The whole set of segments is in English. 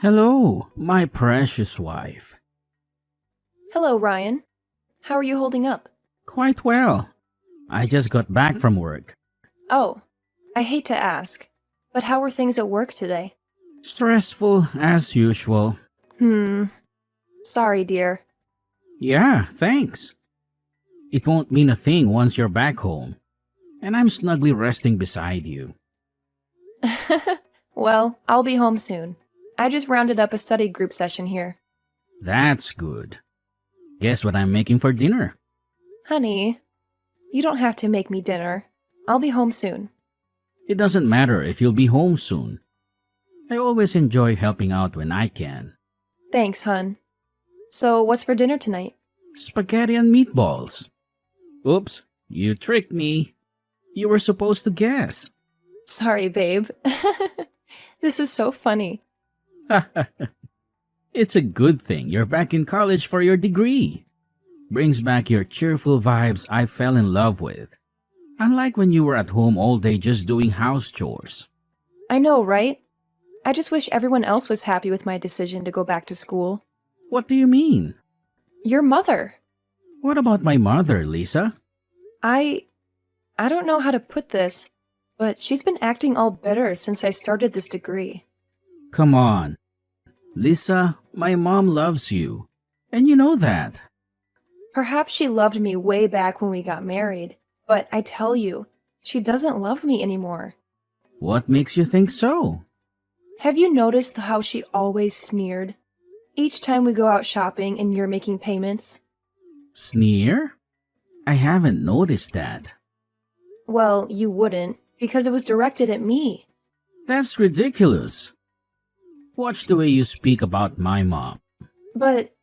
Hello, my precious wife. Hello, Ryan. How are you holding up? Quite well. I just got back from work. Oh, I hate to ask, but how were things at work today? Stressful as usual. Hmm. Sorry, dear. Yeah, thanks. It won't mean a thing once you're back home. And I'm snugly resting beside you. Well, I'll be home soon. I just rounded up a study group session here. That's good. Guess what I'm making for dinner? Honey, you don't have to make me dinner. I'll be home soon. It doesn't matter if you'll be home soon. I always enjoy helping out when I can. Thanks, hun. So, what's for dinner tonight? Spaghetti and meatballs. Oops, you tricked me. You were supposed to guess. Sorry, babe. This is so funny. It's a good thing you're back in college for your degree. Brings back your cheerful vibes I fell in love with. Unlike when you were at home all day just doing house chores. I know, right? I just wish everyone else was happy with my decision to go back to school. What do you mean? Your mother. What about my mother, Lisa? I don't know how to put this, but she's been acting all bitter since I started this degree. Come on. Lisa, my mom loves you. And you know that. Perhaps she loved me way back when we got married, but I tell you, she doesn't love me anymore. What makes you think so? Have you noticed how she always sneered? Each time we go out shopping and you're making payments? Sneer? I haven't noticed that. Well, you wouldn't, because it was directed at me. That's ridiculous. Watch the way you speak about my mom. But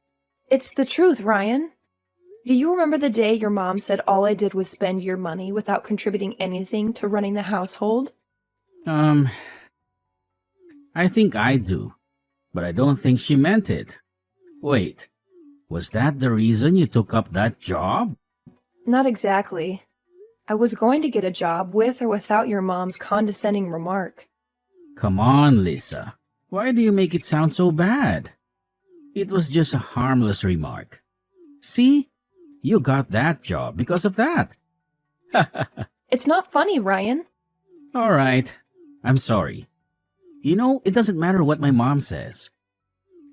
it's the truth, Ryan. Do you remember the day your mom said all I did was spend your money without contributing anything to running the household? I think I do, but I don't think she meant it. Wait, was that the reason you took up that job? Not exactly. I was going to get a job with or without your mom's condescending remark. Come on, Lisa. Why do you make it sound so bad? It was just a harmless remark. See? You got that job because of that. It's not funny, Ryan. All right. I'm sorry. You know, it doesn't matter what my mom says.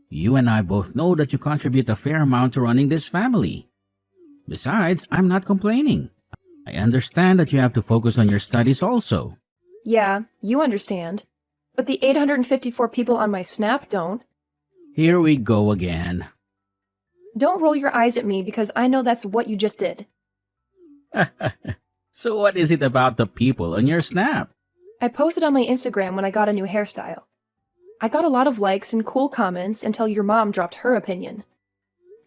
You and I both know that you contribute a fair amount to running this family. Besides, I'm not complaining. I understand that you have to focus on your studies also. Yeah, you understand. But the 854 people on my Snap don't. Here we go again. Don't roll your eyes at me because I know that's what you just did. So what is it about the people on your Snap? I posted on my Instagram when I got a new hairstyle. I got a lot of likes and cool comments until your mom dropped her opinion.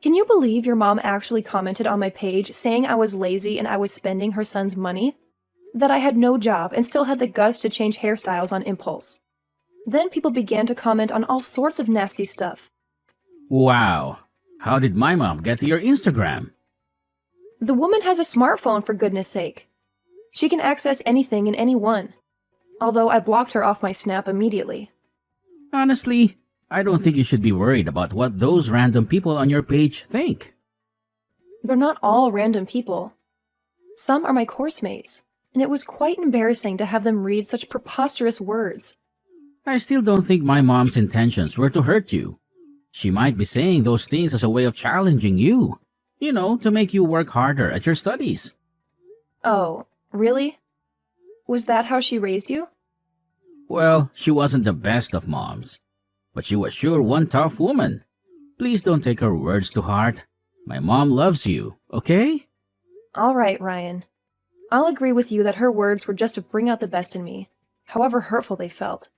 Can you believe your mom actually commented on my page saying I was lazy and I was spending her son's money? That I had no job and still had the guts to change hairstyles on impulse. Then people began to comment on all sorts of nasty stuff. Wow. How did my mom get to your Instagram? The woman has a smartphone, for goodness sake. She can access anything and anyone. Although I blocked her off my Snap immediately. Honestly, I don't think you should be worried about what those random people on your page think. They're not all random people. Some are my course mates, and it was quite embarrassing to have them read such preposterous words. I still don't think my mom's intentions were to hurt you. She might be saying those things as a way of challenging you. You know, to make you work harder at your studies. Oh, really? Was that how she raised you? Well, she wasn't the best of moms. But she was sure one tough woman. Please don't take her words to heart. My mom loves you, okay? All right, Ryan. I'll agree with you that her words were just to bring out the best in me, however hurtful they felt.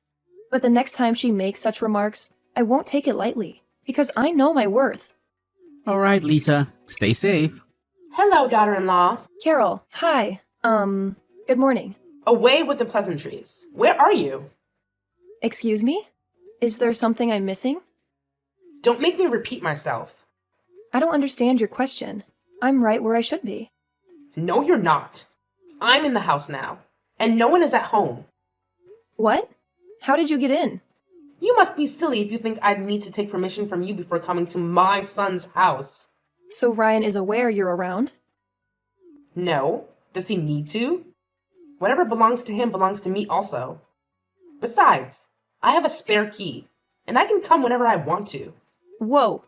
But the next time she makes such remarks, I won't take it lightly, because I know my worth. All right, Lisa. Stay safe. Hello, daughter-in-law. Carol, hi. Good morning. Away with the pleasantries. Where are you? Excuse me? Is there something I'm missing? Don't make me repeat myself. I don't understand your question. I'm right where I should be. No, you're not. I'm in the house now, and no one is at home. What? How did you get in? You must be silly if you think I'd need to take permission from you before coming to my son's house. So Ryan is aware you're around? No. Does he need to? Whatever belongs to him belongs to me also. Besides, I have a spare key, and I can come whenever I want to. Whoa.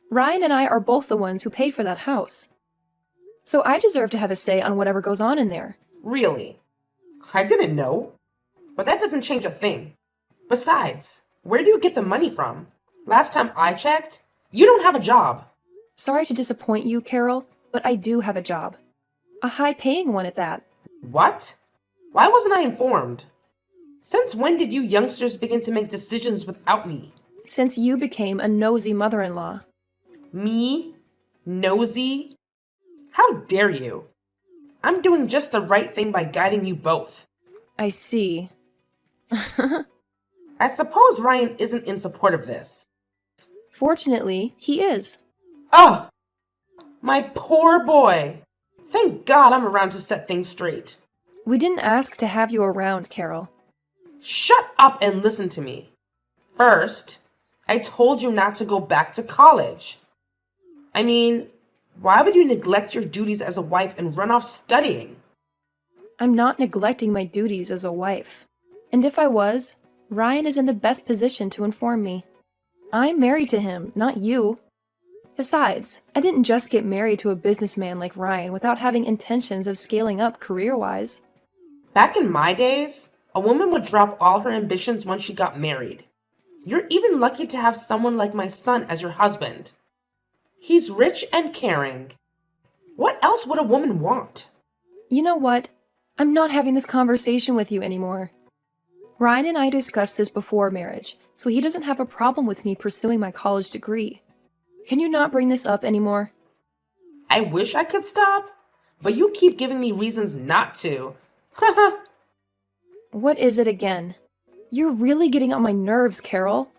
Ryan and I are both the ones who paid for that house. So I deserve to have a say on whatever goes on in there. Really? I didn't know. But that doesn't change a thing. Besides, where do you get the money from? Last time I checked, you don't have a job. Sorry to disappoint you, Carol, but I do have a job. A high-paying one at that. What? Why wasn't I informed? Since when did you youngsters begin to make decisions without me? Since you became a nosy mother-in-law. Me? Nosy? How dare you? I'm doing just the right thing by guiding you both. I see. I suppose Ryan isn't in support of this. Fortunately, he is. Oh! My poor boy! Thank God I'm around to set things straight. We didn't ask to have you around, Carol. Shut up and listen to me. First, I told you not to go back to college. I mean, why would you neglect your duties as a wife and run off studying? I'm not neglecting my duties as a wife. And if I was, Ryan is in the best position to inform me. I'm married to him, not you. Besides, I didn't just get married to a businessman like Ryan without having intentions of scaling up career-wise. Back in my days, a woman would drop all her ambitions once she got married. You're even lucky to have someone like my son as your husband. He's rich and caring. What else would a woman want? You know what? I'm not having this conversation with you anymore. Ryan and I discussed this before marriage, so he doesn't have a problem with me pursuing my college degree. Can you not bring this up anymore? I wish I could stop, but you keep giving me reasons not to. Haha. What is it again? You're really getting on my nerves, Carol.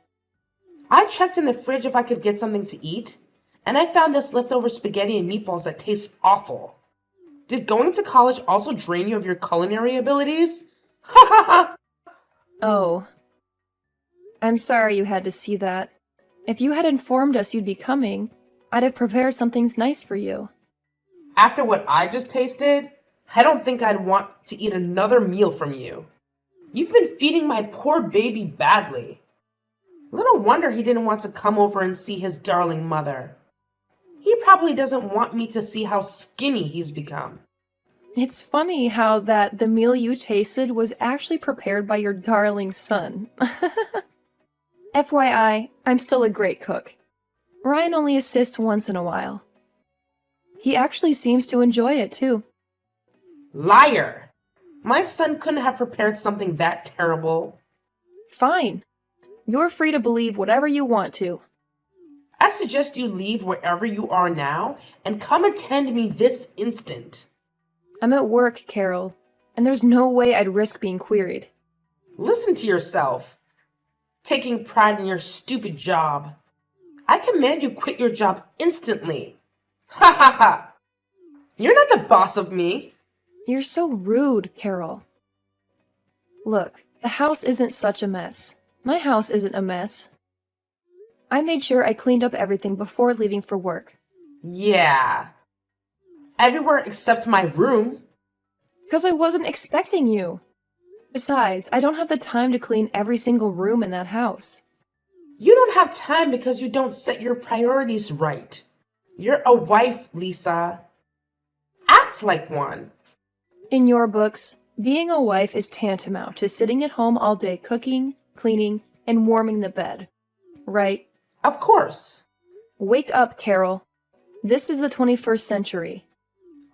I checked in the fridge if I could get something to eat, and I found this leftover spaghetti and meatballs that taste awful. Did going to college also drain you of your culinary abilities? Ha ha ha! Oh. I'm sorry you had to see that. If you had informed us you'd be coming, I'd have prepared something nice for you. After what I just tasted, I don't think I'd want to eat another meal from you. You've been feeding my poor baby badly. Little wonder he didn't want to come over and see his darling mother. He probably doesn't want me to see how skinny he's become. It's funny how that the meal you tasted was actually prepared by your darling son. FYI, I'm still a great cook. Ryan only assists once in a while. He actually seems to enjoy it too. Liar! My son couldn't have prepared something that terrible. Fine. You're free to believe whatever you want to. I suggest you leave wherever you are now and come attend me this instant. I'm at work, Carol, and there's no way I'd risk being queried. Listen to yourself. Taking pride in your stupid job. I command you quit your job instantly. Ha ha ha! You're not the boss of me. You're so rude, Carol. Look, the house isn't such a mess. My house isn't a mess. I made sure I cleaned up everything before leaving for work. Yeah. Everywhere except my room. Because I wasn't expecting you. Besides, I don't have the time to clean every single room in that house. You don't have time because you don't set your priorities right. You're a wife, Lisa. Act like one. In your books, being a wife is tantamount to sitting at home all day cooking, cleaning, and warming the bed. Right? Of course. Wake up, Carol. This is the 21st century.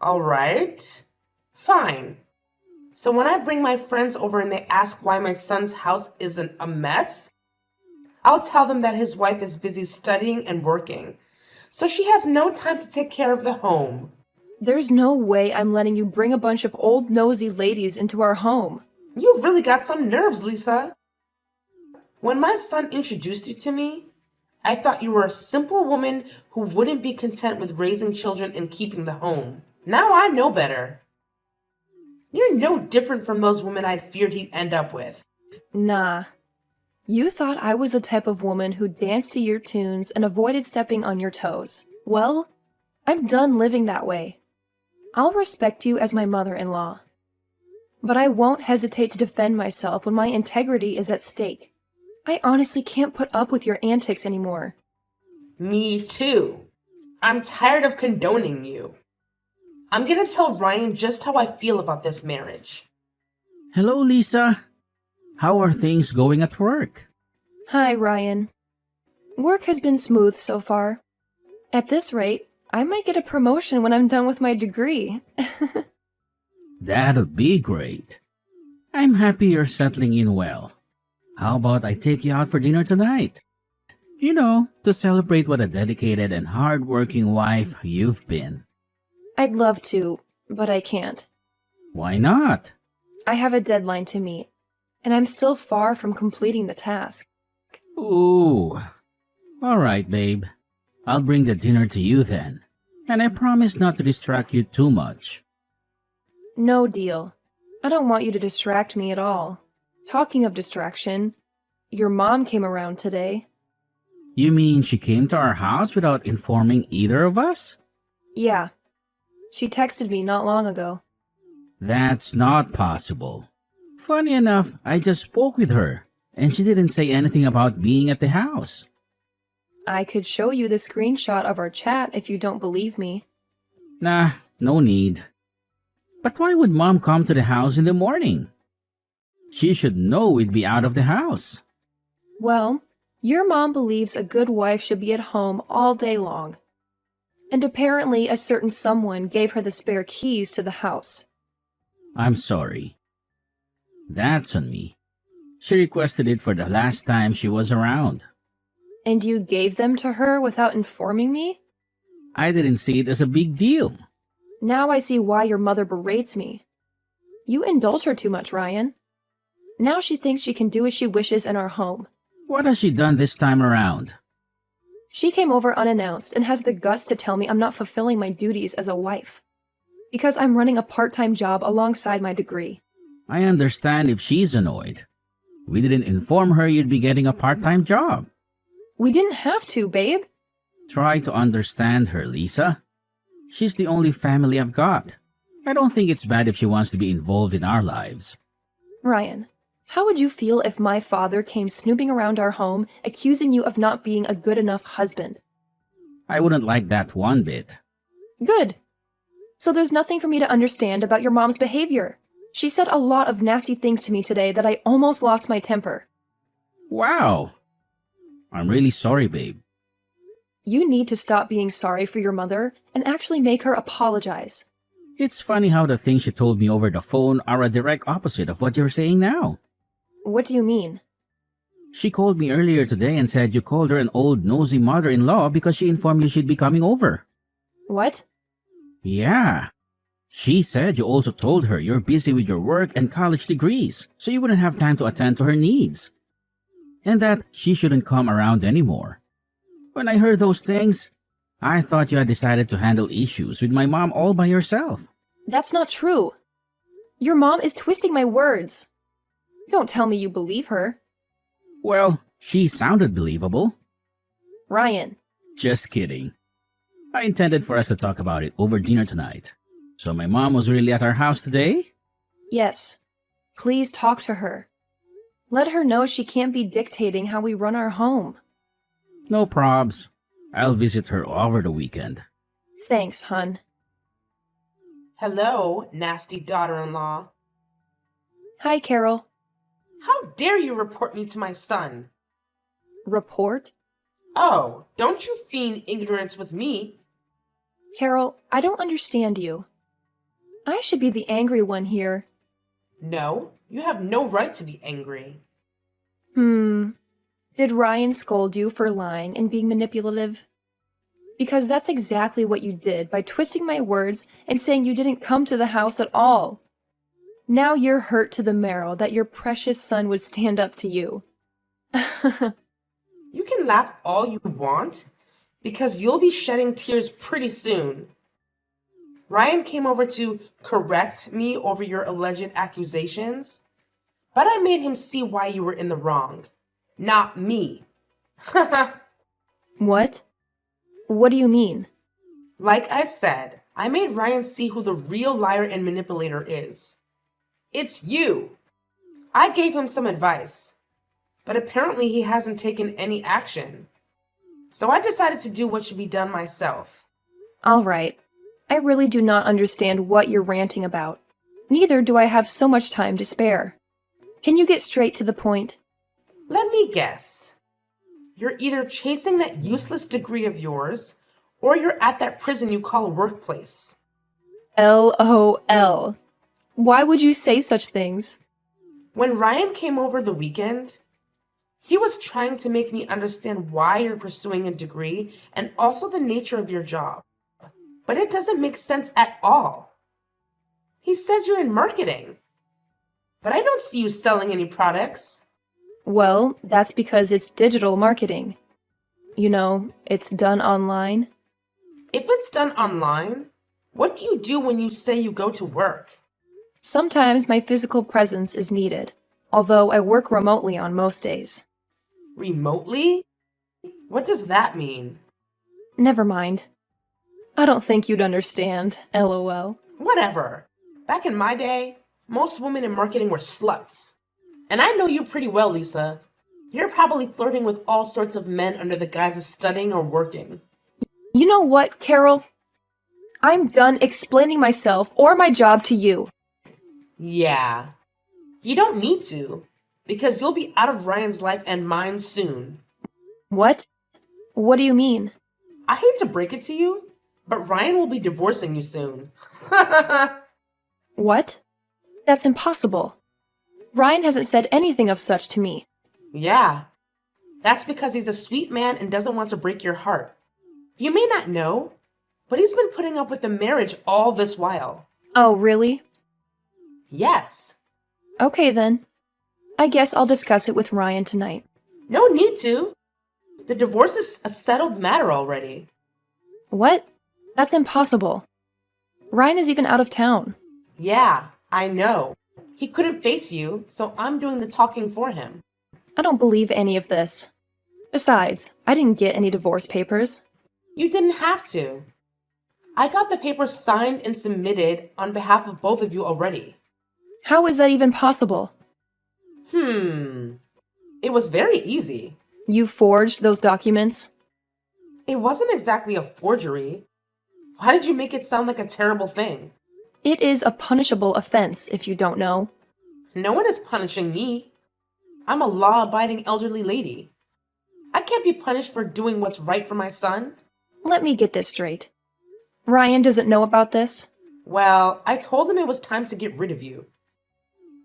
All right. Fine. So when I bring my friends over and they ask why my son's house isn't a mess, I'll tell them that his wife is busy studying and working, so she has no time to take care of the home. There's no way I'm letting you bring a bunch of old nosy ladies into our home. You've really got some nerves, Lisa. When my son introduced you to me, I thought you were a simple woman who wouldn't be content with raising children and keeping the home. Now I know better. You're no different from those women I'd feared he'd end up with. Nah. You thought I was the type of woman who danced to your tunes and avoided stepping on your toes. Well, I'm done living that way. I'll respect you as my mother-in-law. But I won't hesitate to defend myself when my integrity is at stake. I honestly can't put up with your antics anymore. Me too. I'm tired of condoning you. I'm gonna tell Ryan just how I feel about this marriage. Hello, Lisa. How are things going at work? Hi, Ryan. Work has been smooth so far. At this rate, I might get a promotion when I'm done with my degree. That'll be great. I'm happy you're settling in well. How about I take you out for dinner tonight? You know, to celebrate what a dedicated and hard-working wife you've been. I'd love to, but I can't. Why not? I have a deadline to meet, and I'm still far from completing the task. Ooh. All right, babe. I'll bring the dinner to you then. And I promise not to distract you too much. No deal. I don't want you to distract me at all. Talking of distraction, your mom came around today. You mean she came to our house without informing either of us? Yeah. She texted me not long ago. That's not possible. Funny enough, I just spoke with her, and she didn't say anything about being at the house. I could show you the screenshot of our chat if you don't believe me. Nah, no need. But why would Mom come to the house in the morning? She should know we'd be out of the house. Well, your mom believes a good wife should be at home all day long. And apparently a certain someone gave her the spare keys to the house. I'm sorry. That's on me. She requested it for the last time she was around. And you gave them to her without informing me? I didn't see it as a big deal. Now I see why your mother berates me. You indulge her too much, Ryan. Now she thinks she can do as she wishes in our home. What has she done this time around? She came over unannounced and has the guts to tell me I'm not fulfilling my duties as a wife. Because I'm running a part-time job alongside my degree. I understand if she's annoyed. We didn't inform her you'd be getting a part-time job. We didn't have to, babe. Try to understand her, Lisa. She's the only family I've got. I don't think it's bad if she wants to be involved in our lives. Ryan, how would you feel if my father came snooping around our home, accusing you of not being a good enough husband? I wouldn't like that one bit. Good. So there's nothing for me to understand about your mom's behavior. She said a lot of nasty things to me today that I almost lost my temper. Wow. I'm really sorry, babe. You need to stop being sorry for your mother and actually make her apologize. It's funny how the things she told me over the phone are a direct opposite of what you're saying now. What do you mean? She called me earlier today and said you called her an old nosy mother-in-law because she informed you she'd be coming over. What? Yeah. She said you also told her you're busy with your work and college degrees, so you wouldn't have time to attend to her needs. And that she shouldn't come around anymore. When I heard those things, I thought you had decided to handle issues with my mom all by yourself. That's not true. Your mom is twisting my words. Don't tell me you believe her. Well, she sounded believable. Ryan. Just kidding. I intended for us to talk about it over dinner tonight. So my mom was really at our house today? Yes. Please talk to her. Let her know she can't be dictating how we run our home. No probs. I'll visit her over the weekend. Thanks, hun. Hello, nasty daughter-in-law. Hi, Carol. How dare you report me to my son? Report? Oh, don't you feign ignorance with me. Carol, I don't understand you. I should be the angry one here. No, you have no right to be angry. Did Ryan scold you for lying and being manipulative? Because that's exactly what you did by twisting my words and saying you didn't come to the house at all. Now you're hurt to the marrow that your precious son would stand up to you. You can laugh all you want, because you'll be shedding tears pretty soon. Ryan came over to correct me over your alleged accusations, but I made him see why you were in the wrong. not me. What? What do you mean? Like I said, I made Ryan see who the real liar and manipulator is. It's you. I gave him some advice, but apparently he hasn't taken any action. So I decided to do what should be done myself. All right. I really do not understand what you're ranting about. Neither do I have so much time to spare. Can you get straight to the point? Let me guess. You're either chasing that useless degree of yours, or you're at that prison you call a workplace. LOL. Why would you say such things? When Ryan came over the weekend, he was trying to make me understand why you're pursuing a degree and also the nature of your job. But it doesn't make sense at all. He says you're in marketing, but I don't see you selling any products. Well, that's because it's digital marketing. You know, it's done online. If it's done online, what do you do when you say you go to work? Sometimes my physical presence is needed, although I work remotely on most days. Remotely? What does that mean? Never mind. I don't think you'd understand, LOL. Whatever. Back in my day, most women in marketing were sluts. And I know you pretty well, Lisa. You're probably flirting with all sorts of men under the guise of studying or working. You know what, Carol? I'm done explaining myself or my job to you. Yeah. You don't need to, because you'll be out of Ryan's life and mine soon. What? What do you mean? I hate to break it to you, but Ryan will be divorcing you soon. What? That's impossible. Ryan hasn't said anything of such to me. Yeah. That's because he's a sweet man and doesn't want to break your heart. You may not know, but he's been putting up with the marriage all this while. Oh, really? Yes. Okay then. I guess I'll discuss it with Ryan tonight. No need to. The divorce is a settled matter already. What? That's impossible. Ryan is even out of town. Yeah, I know. He couldn't face you, so I'm doing the talking for him. I don't believe any of this. Besides, I didn't get any divorce papers. You didn't have to. I got the papers signed and submitted on behalf of both of you already. How is that even possible? It was very easy. You forged those documents? It wasn't exactly a forgery. Why did you make it sound like a terrible thing? It is a punishable offense, if you don't know. No one is punishing me. I'm a law-abiding elderly lady. I can't be punished for doing what's right for my son. Let me get this straight. Ryan doesn't know about this? Well, I told him it was time to get rid of you.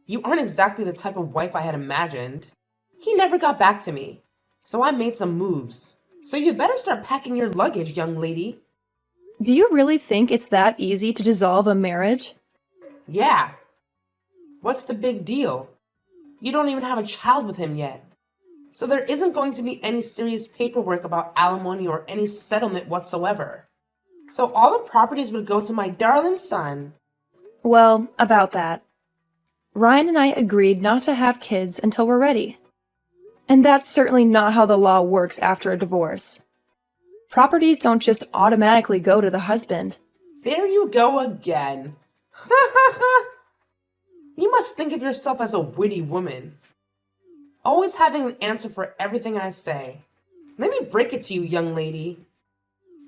You aren't exactly the type of wife I had imagined. He never got back to me, so I made some moves. So you better start packing your luggage, young lady. Do you really think it's that easy to dissolve a marriage? Yeah. What's the big deal? You don't even have a child with him yet. So there isn't going to be any serious paperwork about alimony or any settlement whatsoever. So all the properties would go to my darling son. Well, about that. Ryan and I agreed not to have kids until we're ready. And that's certainly not how the law works after a divorce. Properties don't just automatically go to the husband. There you go again. You must think of yourself as a witty woman. Always having an answer for everything I say. Let me break it to you, young lady.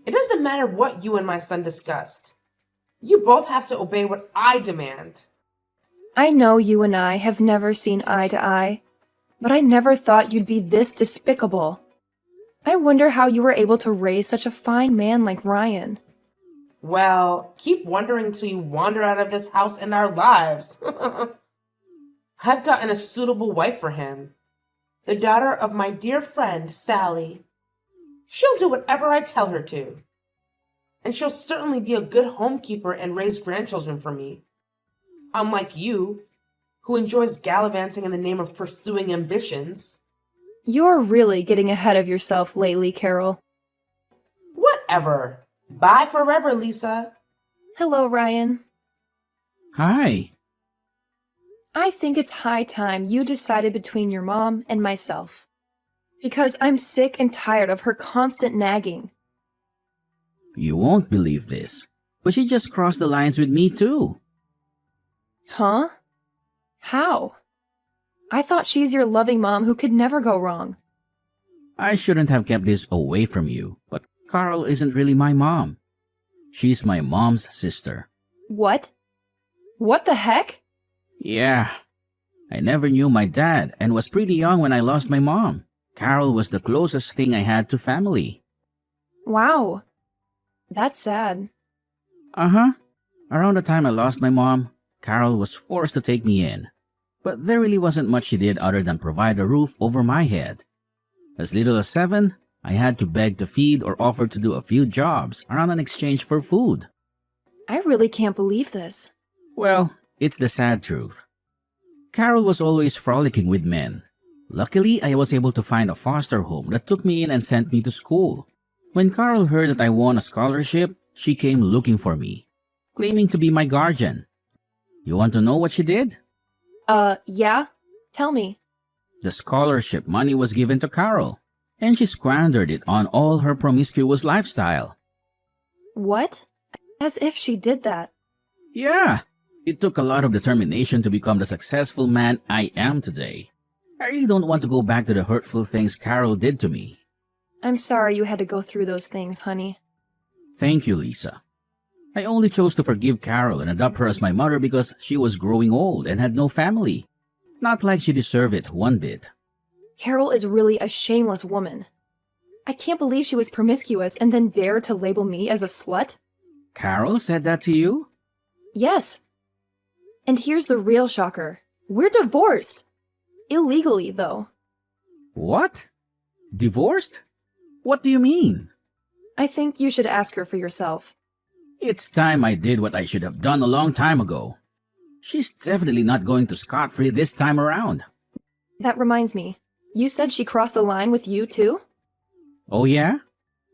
It doesn't matter what you and my son discussed. You both have to obey what I demand. I know you and I have never seen eye to eye, but I never thought you'd be this despicable. I wonder how you were able to raise such a fine man like Ryan. Well, keep wondering till you wander out of this house and our lives. I've gotten a suitable wife for him. The daughter of my dear friend, Sally. She'll do whatever I tell her to. And she'll certainly be a good homekeeper and raise grandchildren for me. Unlike you, who enjoys gallivanting in the name of pursuing ambitions. You're really getting ahead of yourself lately, Carol. Whatever. Bye forever, Lisa. Hello, Ryan. Hi. I think it's high time you decided between your mom and myself. Because I'm sick and tired of her constant nagging. You won't believe this, but she just crossed the lines with me too. Huh? How? I thought she's your loving mom who could never go wrong. I shouldn't have kept this away from you, but Carl isn't really my mom. She's my mom's sister. What? What the heck? Yeah. I never knew my dad and was pretty young when I lost my mom. Carol was the closest thing I had to family. Wow. That's sad. Uh-huh. Around the time I lost my mom, Carol was forced to take me in. But there really wasn't much she did other than provide a roof over my head. As little as 7, I had to beg to feed or offer to do a few jobs around in exchange for food. I really can't believe this. Well, it's the sad truth. Carol was always frolicking with men. Luckily, I was able to find a foster home that took me in and sent me to school. When Carol heard that I won a scholarship, she came looking for me, claiming to be my guardian. You want to know what she did? Yeah? Tell me. The scholarship money was given to Carol, and she squandered it on all her promiscuous lifestyle. What? As if she did that. Yeah, it took a lot of determination to become the successful man I am today. I really don't want to go back to the hurtful things Carol did to me. I'm sorry you had to go through those things, honey. Thank you, Lisa. I only chose to forgive Carol and adopt her as my mother because she was growing old and had no family. Not like she deserved it one bit. Carol is really a shameless woman. I can't believe she was promiscuous and then dared to label me as a slut. Carol said that to you? Yes. And here's the real shocker. We're divorced. Illegally, though. What? Divorced? What do you mean? I think you should ask her for yourself. It's time I did what I should have done a long time ago. She's definitely not going to scot-free this time around. That reminds me. You said she crossed the line with you, too? Oh yeah?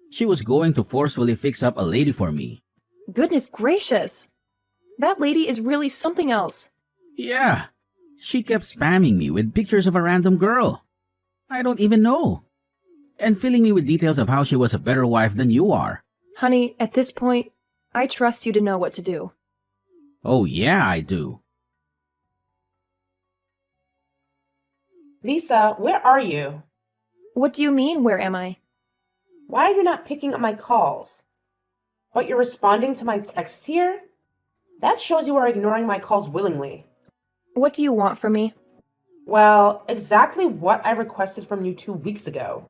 She was going to forcefully fix up a lady for me. Goodness gracious. That lady is really something else. Yeah. She kept spamming me with pictures of a random girl I don't even know, and filling me with details of how she was a better wife than you are. Honey, at this point, I trust you to know what to do. Oh yeah, I do. Lisa, where are you? What do you mean, where am I? Why are you not picking up my calls? But you're responding to my texts here? That shows you are ignoring my calls willingly. What do you want from me? Well, exactly what I requested from you 2 weeks ago.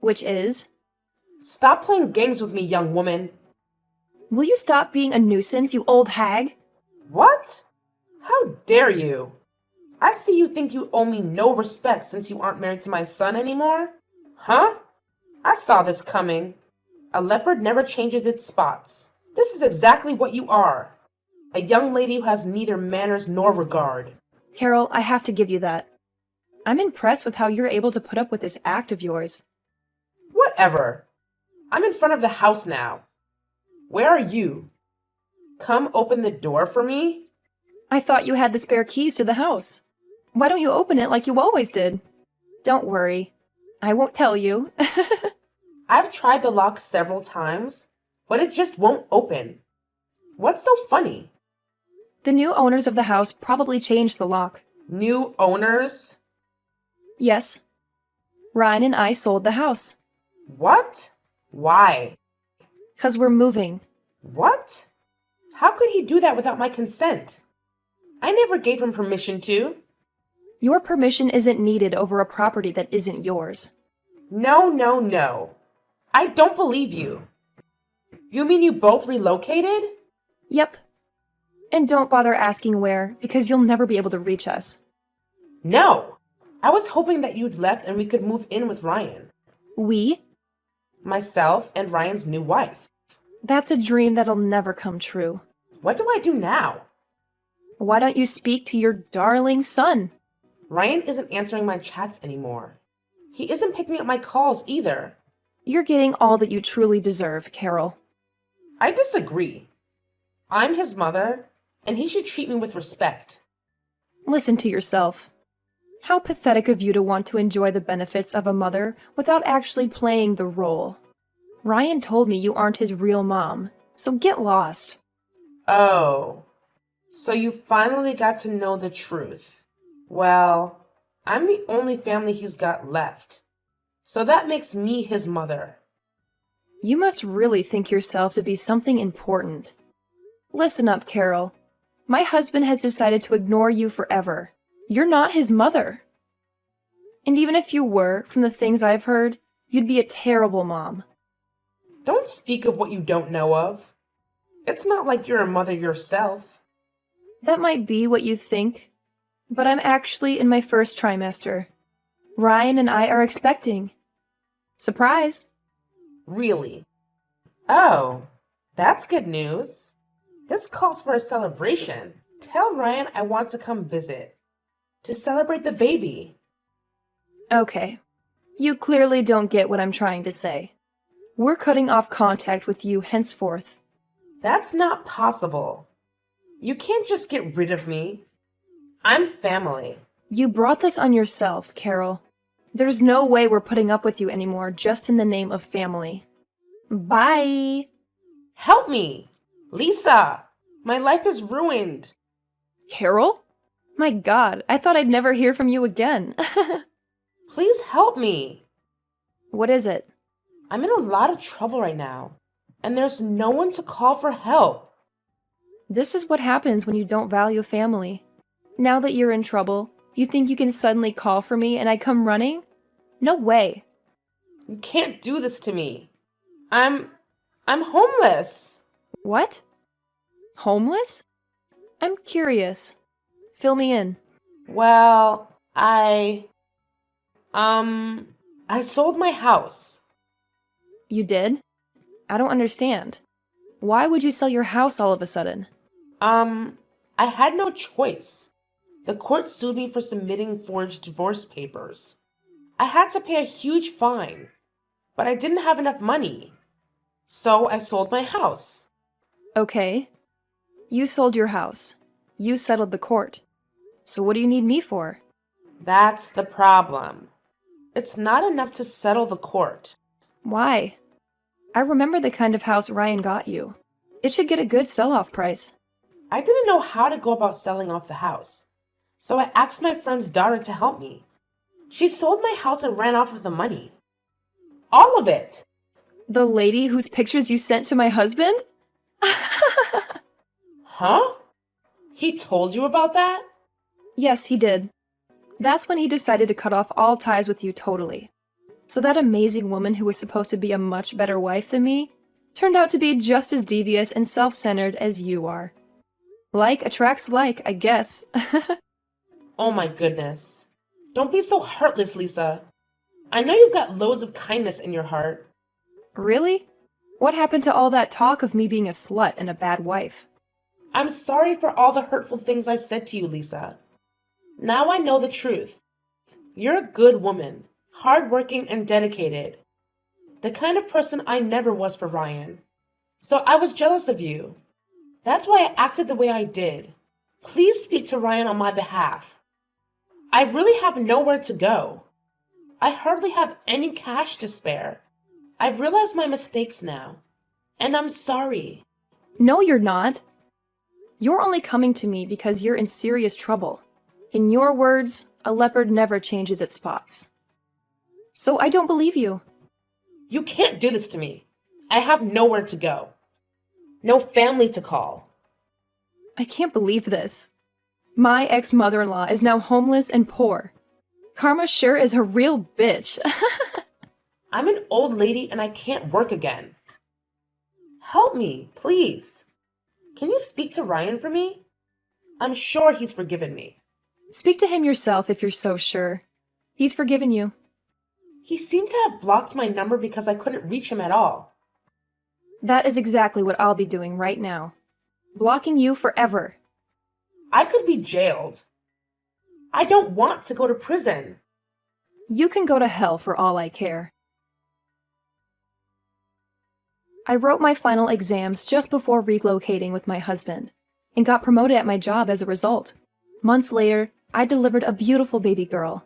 Which is? Stop playing games with me, young woman. Will you stop being a nuisance, you old hag? What? How dare you? I see you think you owe me no respect since you aren't married to my son anymore? Huh? I saw this coming. A leopard never changes its spots. This is exactly what you are. A young lady who has neither manners nor regard. Carol, I have to give you that. I'm impressed with how you're able to put up with this act of yours. Whatever. I'm in front of the house now. Where are you? Come open the door for me? I thought you had the spare keys to the house. Why don't you open it like you always did? Don't worry. I won't tell you. I've tried the lock several times, but it just won't open. What's so funny? The new owners of the house probably changed the lock. New owners? Yes. Ryan and I sold the house. What? Why? 'Cause we're moving. What? How could he do that without my consent? I never gave him permission to. Your permission isn't needed over a property that isn't yours. No, no, no. I don't believe you. You mean you both relocated? Yep. And don't bother asking where, because you'll never be able to reach us. No. I was hoping that you'd left and we could move in with Ryan. We? Myself and Ryan's new wife. That's a dream that'll never come true. What do I do now? Why don't you speak to your darling son? Ryan isn't answering my chats anymore. He isn't picking up my calls either. You're getting all that you truly deserve, Carol. I disagree. I'm his mother, and he should treat me with respect. Listen to yourself. How pathetic of you to want to enjoy the benefits of a mother without actually playing the role. Ryan told me you aren't his real mom, so get lost. Oh, so you finally got to know the truth. Well, I'm the only family he's got left, so that makes me his mother. You must really think yourself to be something important. Listen up, Carol. My husband has decided to ignore you forever. You're not his mother. And even if you were, from the things I've heard, you'd be a terrible mom. Don't speak of what you don't know of. It's not like you're a mother yourself. That might be what you think, but I'm actually in my first trimester. Ryan and I are expecting. Surprise! Really? Oh, that's good news. This calls for a celebration. Tell Ryan I want to come visit. To celebrate the baby. Okay. You clearly don't get what I'm trying to say. We're cutting off contact with you henceforth. That's not possible. You can't just get rid of me. I'm family. You brought this on yourself, Carol. There's no way we're putting up with you anymore just in the name of family. Bye! Help me! Lisa! My life is ruined. Carol? My God, I thought I'd never hear from you again. Please help me. What is it? I'm in a lot of trouble right now, and there's no one to call for help. This is what happens when you don't value family. Now that you're in trouble, you think you can suddenly call for me and I come running? No way. You can't do this to me. I'm homeless. What? Homeless? I'm curious. Fill me in. Well, I sold my house. You did? I don't understand. Why would you sell your house all of a sudden? I had no choice. The court sued me for submitting forged divorce papers. I had to pay a huge fine, but I didn't have enough money. So I sold my house. Okay. You sold your house. You settled the court. So what do you need me for? That's the problem. It's not enough to settle the court. Why? I remember the kind of house Ryan got you. It should get a good sell-off price. I didn't know how to go about selling off the house, so I asked my friend's daughter to help me. She sold my house and ran off with the money. All of it! The lady whose pictures you sent to my husband? Huh? He told you about that? Yes, he did. That's when he decided to cut off all ties with you totally. So that amazing woman who was supposed to be a much better wife than me turned out to be just as devious and self-centered as you are. Like attracts like, I guess. Oh my goodness. Don't be so heartless, Lisa. I know you've got loads of kindness in your heart. Really? What happened to all that talk of me being a slut and a bad wife? I'm sorry for all the hurtful things I said to you, Lisa. Now I know the truth. You're a good woman, hardworking and dedicated. The kind of person I never was for Ryan. So I was jealous of you. That's why I acted the way I did. Please speak to Ryan on my behalf. I really have nowhere to go. I hardly have any cash to spare. I've realized my mistakes now, and I'm sorry. No, you're not. You're only coming to me because you're in serious trouble. In your words, a leopard never changes its spots. So I don't believe you. You can't do this to me. I have nowhere to go. No family to call. I can't believe this. My ex-mother-in-law is now homeless and poor. Karma sure is a real bitch. I'm an old lady and I can't work again. Help me, please. Can you speak to Ryan for me? I'm sure he's forgiven me. Speak to him yourself if you're so sure. He's forgiven you. He seemed to have blocked my number because I couldn't reach him at all. That is exactly what I'll be doing right now. Blocking you forever. I could be jailed. I don't want to go to prison. You can go to hell for all I care. I wrote my final exams just before relocating with my husband, and got promoted at my job as a result. Months later, I delivered a beautiful baby girl.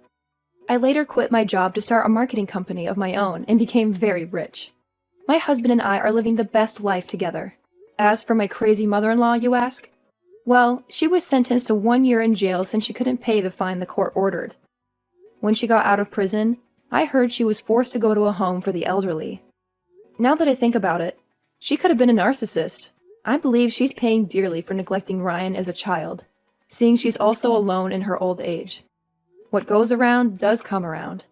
I later quit my job to start a marketing company of my own and became very rich. My husband and I are living the best life together. As for my crazy mother-in-law, you ask? Well, she was sentenced to 1 year in jail since she couldn't pay the fine the court ordered. When she got out of prison, I heard she was forced to go to a home for the elderly. Now that I think about it, she could have been a narcissist. I believe she's paying dearly for neglecting Ryan as a child, seeing she's also alone in her old age. What goes around does come around.